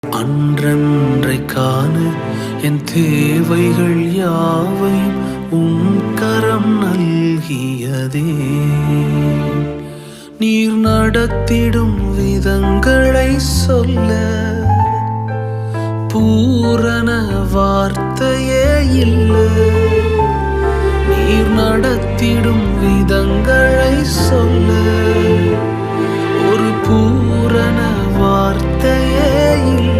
அன்றன்றை காண என் தேவைகள் யாவையும் உம் கரம் நல்கியதே. நீர் நடத்திடும் விதங்களை சொல்ல பூரண வார்த்தையே இல்லை. நீர் நடத்திடும் விதங்களை சொல்ல ஒரு பூரண வார்த்தையே இல்லை.